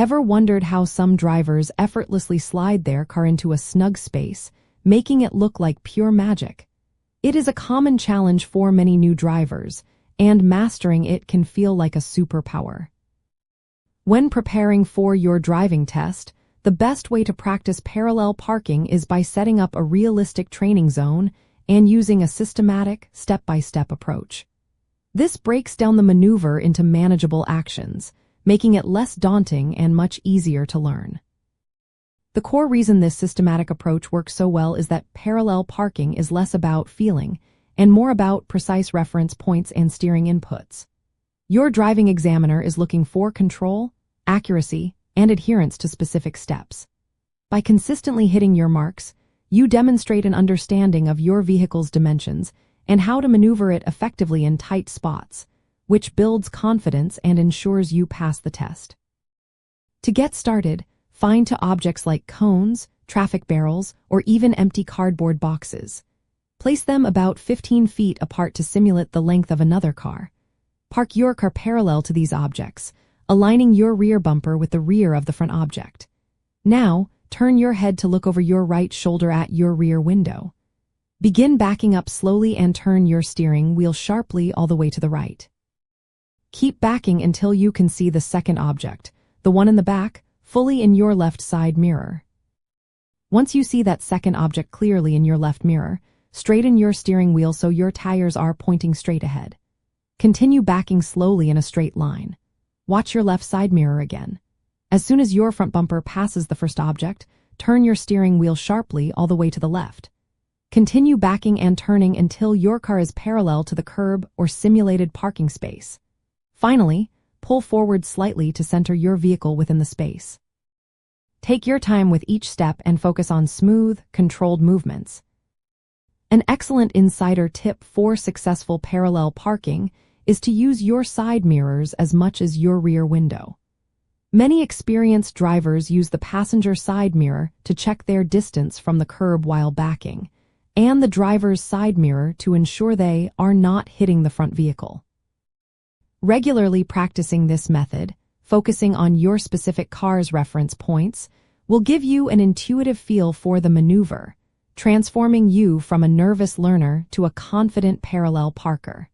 Ever wondered how some drivers effortlessly slide their car into a snug space, making it look like pure magic? It is a common challenge for many new drivers, and mastering it can feel like a superpower. When preparing for your driving test, the best way to practice parallel parking is by setting up a realistic training zone and using a systematic, step-by-step approach. This breaks down the maneuver into manageable actions, making it less daunting and much easier to learn. The core reason this systematic approach works so well is that parallel parking is less about feeling and more about precise reference points and steering inputs. Your driving examiner is looking for control, accuracy, and adherence to specific steps. By consistently hitting your marks, you demonstrate an understanding of your vehicle's dimensions and how to maneuver it effectively in tight spots, which builds confidence and ensures you pass the test. To get started, find to objects like cones, traffic barrels, or even empty cardboard boxes. Place them about 15 feet apart to simulate the length of another car. Park your car parallel to these objects, aligning your rear bumper with the rear of the front object. Now, turn your head to look over your right shoulder at your rear window. Begin backing up slowly and turn your steering wheel sharply all the way to the right. Keep backing until you can see the second object, the one in the back, fully in your left side mirror. Once you see that second object clearly in your left mirror, straighten your steering wheel so your tires are pointing straight ahead. Continue backing slowly in a straight line. Watch your left side mirror again. As soon as your front bumper passes the first object, turn your steering wheel sharply all the way to the left. Continue backing and turning until your car is parallel to the curb or simulated parking space. Finally, pull forward slightly to center your vehicle within the space. Take your time with each step and focus on smooth, controlled movements. An excellent insider tip for successful parallel parking is to use your side mirrors as much as your rear window. Many experienced drivers use the passenger side mirror to check their distance from the curb while backing, and the driver's side mirror to ensure they are not hitting the front vehicle. Regularly practicing this method, focusing on your specific car's reference points, will give you an intuitive feel for the maneuver, transforming you from a nervous learner to a confident parallel parker.